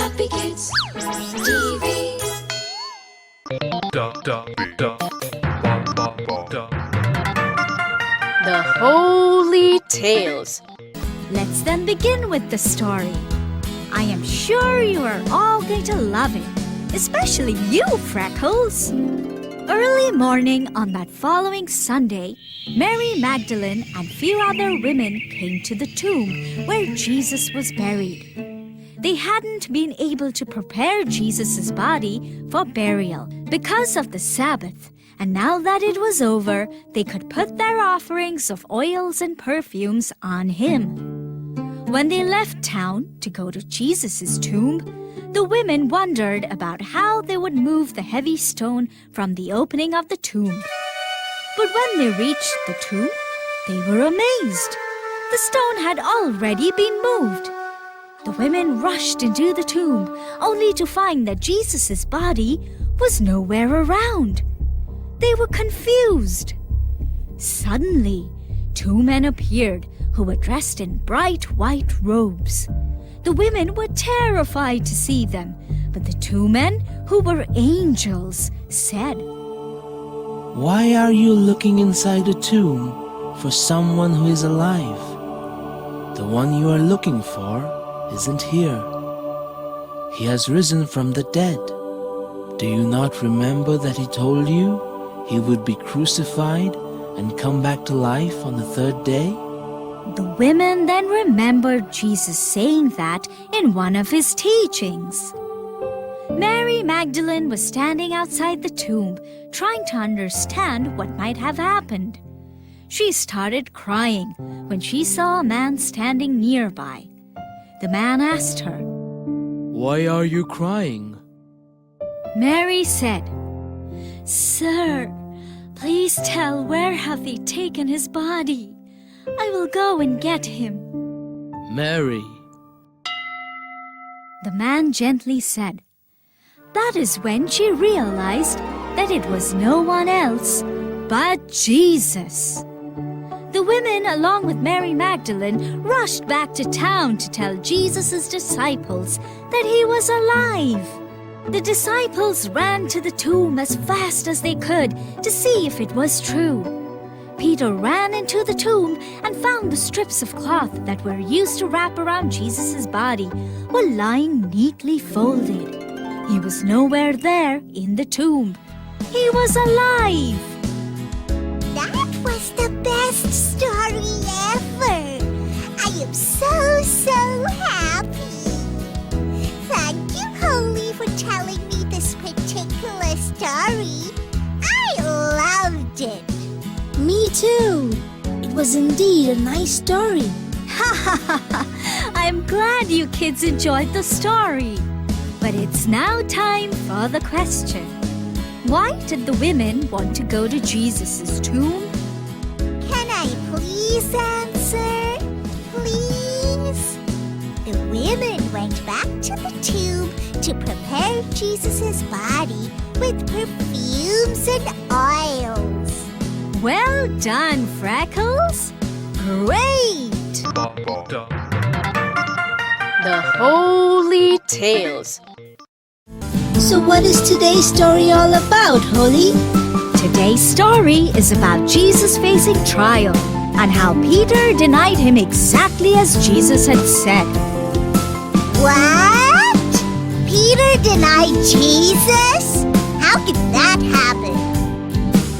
Happy Kids TV. The Holy Tales. Let's then begin with the story. I am sure you are all going to love it, especially you, Freckles. Early morning on that following Sunday, Mary Magdalene and few other women came to the tomb where Jesus was buried. They hadn't been able to prepare Jesus' body for burial because of the Sabbath, and now that it was over, they could put their offerings of oils and perfumes on him. When they left town to go to Jesus' tomb, the women wondered about how they would move the heavy stone from the opening of the tomb. But when they reached the tomb, they were amazed. The stone had already been moved. The women rushed into the tomb, only to find that Jesus' body was nowhere around. They were confused. Suddenly, two men appeared who were dressed in bright white robes. The women were terrified to see them, but the two men, who were angels, said, "Why are you looking inside a tomb for someone who is alive? The one you are looking for isn't here. He has risen from the dead. Do you not remember that he told you he would be crucified and come back to life on the third day?" The women then remembered Jesus saying that in one of his teachings. Mary Magdalene was standing outside the tomb, trying to understand what might have happened. She started crying when she saw a man standing nearby. The man asked her, "Why are you crying?" Mary said, "Sir, please tell where have they taken his body? I will go and get him." "Mary." The man gently said. That is when she realized that it was no one else but Jesus. The women, along with Mary Magdalene, rushed back to town to tell Jesus' disciples that he was alive. The disciples ran to the tomb as fast as they could to see if it was true. Peter ran into the tomb and found the strips of cloth that were used to wrap around Jesus' body were lying neatly folded. He was nowhere there in the tomb. He was alive. That was the best story ever. I am so happy. Thank you, Holy, for telling me this particular story. I loved it. Me too. It was indeed a nice story. Ha ha ha ha! I'm glad you kids enjoyed the story. But it's now time for the question. Why did the women want to go to Jesus' tomb? Can I please answer? Please? The women went back to the tomb to prepare Jesus' body with perfumes and oils. Well done, Freckles! Great! The Holy Tales. So what is today's story all about, Holly? Today's story is about Jesus facing trial and how Peter denied him exactly as Jesus had said. What? Peter denied Jesus? How could that happen?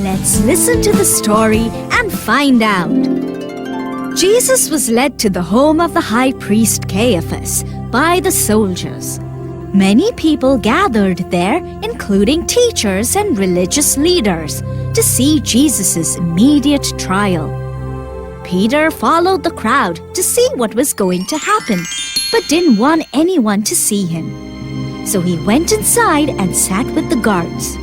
Let's listen to the story and find out. Jesus was led to the home of the high priest Caiaphas by the soldiers. Many people gathered there, including teachers and religious leaders, to see Jesus' immediate trial. Peter followed the crowd to see what was going to happen, but didn't want anyone to see him. So he went inside and sat with the guards.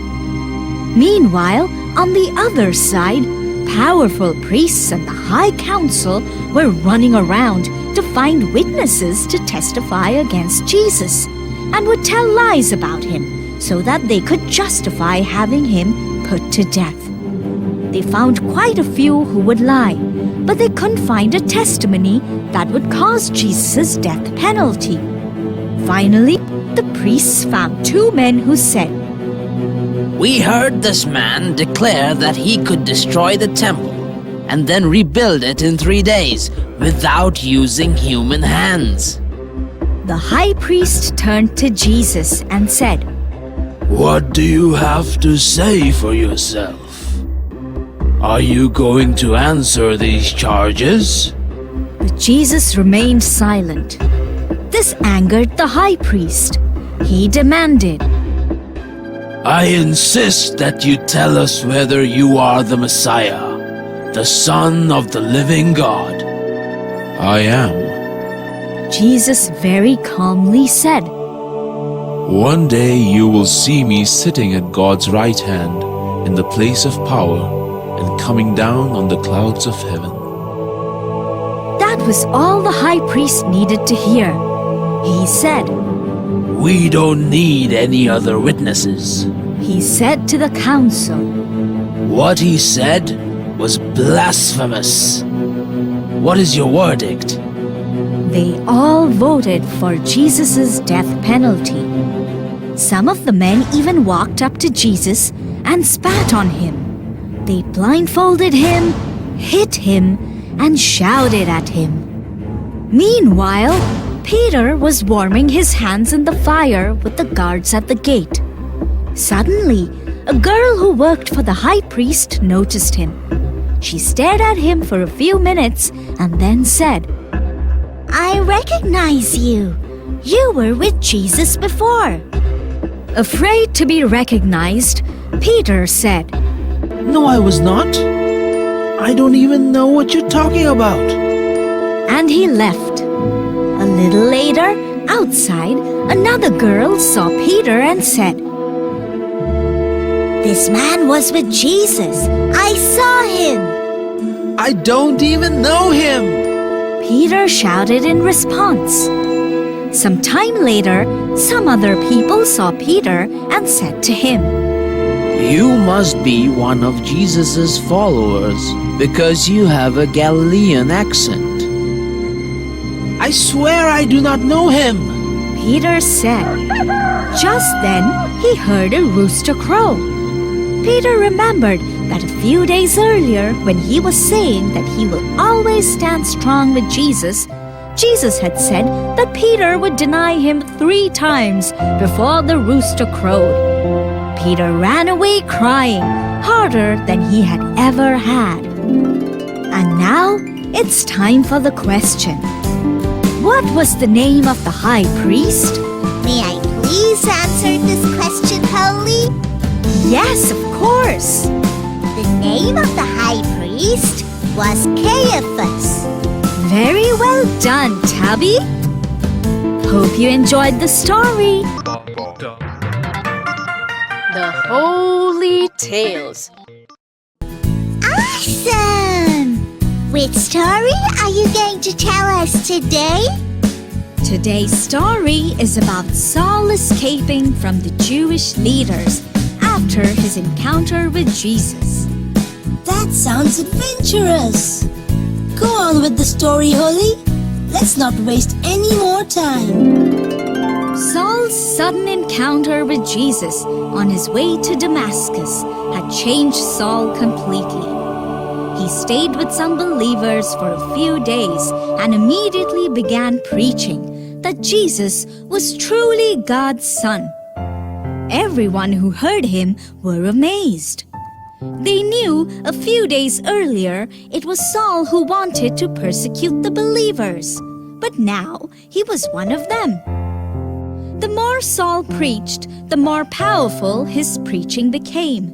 Meanwhile, on the other side, powerful priests and the high council were running around to find witnesses to testify against Jesus and would tell lies about him so that they could justify having him put to death. They found quite a few who would lie, but they couldn't find a testimony that would cause Jesus' death penalty. Finally, the priests found two men who said, We heard this man declare that he could destroy the temple and then rebuild it in 3 days without using human hands. The high priest turned to Jesus and said, What do you have to say for yourself? Are you going to answer these charges? But Jesus remained silent. This angered the high priest. He demanded, I insist that you tell us whether you are the Messiah, the Son of the living God. I am. Jesus very calmly said, One day you will see me sitting at God's right hand in the place of power and coming down on the clouds of heaven. That was all the high priest needed to hear. He said, We don't need any other witnesses. He said to the council, What he said was blasphemous. What is your verdict? They all voted for Jesus' death penalty. Some of the men even walked up to Jesus and spat on him. They blindfolded him, hit him, and shouted at him. Meanwhile, Peter was warming his hands in the fire with the guards at the gate. Suddenly, a girl who worked for the high priest noticed him. She stared at him for a few minutes and then said, I recognize you. You were with Jesus before. Afraid to be recognized, Peter said, No, I was not. I don't even know what you're talking about. and he left. A little later, outside, another girl saw Peter and said, This man was with Jesus. I saw him. I don't even know him. Peter shouted in response. Some time later, some other people saw Peter and said to him, You must be one of Jesus' followers because you have a Galilean accent. I swear I do not know him. Peter said. Just then, he heard a rooster crow. Peter remembered that a few days earlier, when he was saying that he will always stand strong with Jesus, Jesus had said that Peter would deny him 3 times before the rooster crowed. Peter ran away crying, harder than he had ever had. And now, it's time for the question. What was the name of the high priest? May I please answer this question, Holy? Yes, of course. The name of the high priest was Caiaphas. Very well done, Tabby. Hope you enjoyed the story. The Holy Tales. Awesome! Which story are you going to tell us today? Today's story is about Saul escaping from the Jewish leaders after his encounter with Jesus. That sounds adventurous. Go on with the story, Holly. Let's not waste any more time. Saul's sudden encounter with Jesus on his way to Damascus had changed Saul completely. He stayed with some believers for a few days and immediately began preaching that Jesus was truly God's Son. Everyone who heard him were amazed. They knew a few days earlier it was Saul who wanted to persecute the believers, but now he was one of them. The more Saul preached, the more powerful his preaching became.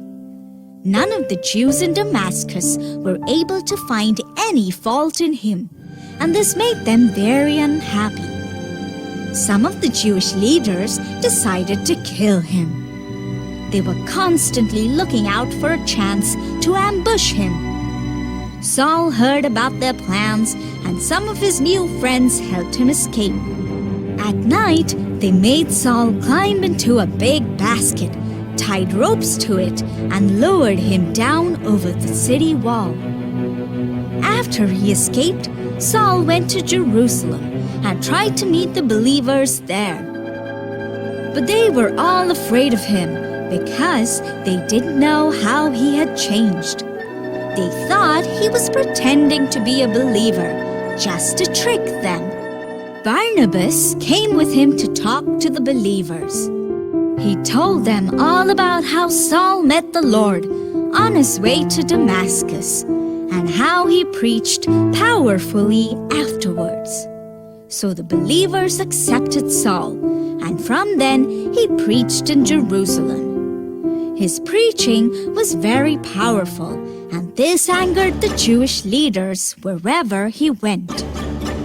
None of the Jews in Damascus were able to find any fault in him, and this made them very unhappy. Some of the Jewish leaders decided to kill him. They were constantly looking out for a chance to ambush him. Saul heard about their plans, and some of his new friends helped him escape. At night, they made Saul climb into a big basket, tied ropes to it, and lowered him down over the city wall. After he escaped, Saul went to Jerusalem and tried to meet the believers there. But they were all afraid of him because they didn't know how he had changed. They thought he was pretending to be a believer just to trick them. Barnabas came with him to talk to the believers. He told them all about how Saul met the Lord on his way to Damascus and how he preached powerfully afterwards. So the believers accepted Saul, and from then he preached in Jerusalem. His preaching was very powerful, and this angered the Jewish leaders wherever he went.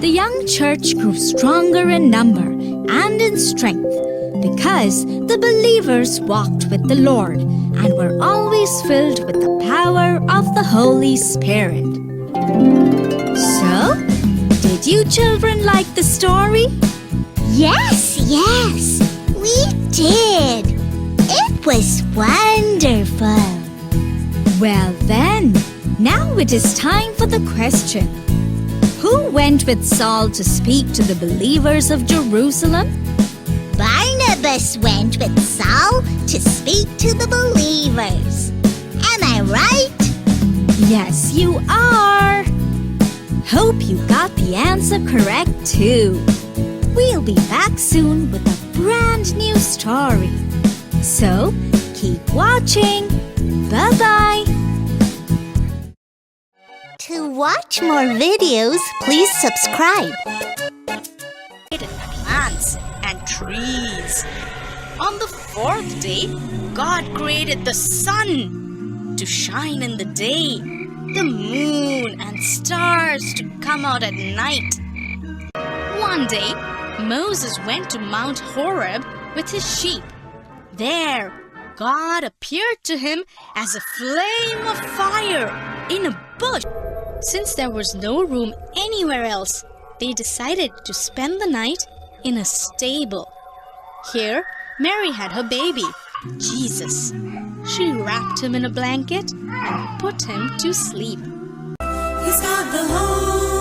The young church grew stronger in number and in strength because the believers walked with the Lord and were always filled with the power of the Holy Spirit. So, did you children like the story? Yes, we did. It was wonderful. Well then, now it is time for the question. Who went with Saul to speak to the believers of Jerusalem? Barnabas went with Saul to speak to the believers. Am I right? Yes, you are. Hope you got the answer correct too. We'll be back soon with a brand new story. So, keep watching. Bye-bye. To watch more videos, please subscribe. Plants and trees. On the fourth day, God created the sun to shine in the day, the moon and stars to come out at night. One day, Moses went to Mount Horeb with his sheep. There, God appeared to him as a flame of fire in a bush. Since there was no room anywhere else, they decided to spend the night in a stable. Here, Mary had her baby, Jesus. She wrapped him in a blanket and put him to sleep. He's got the whole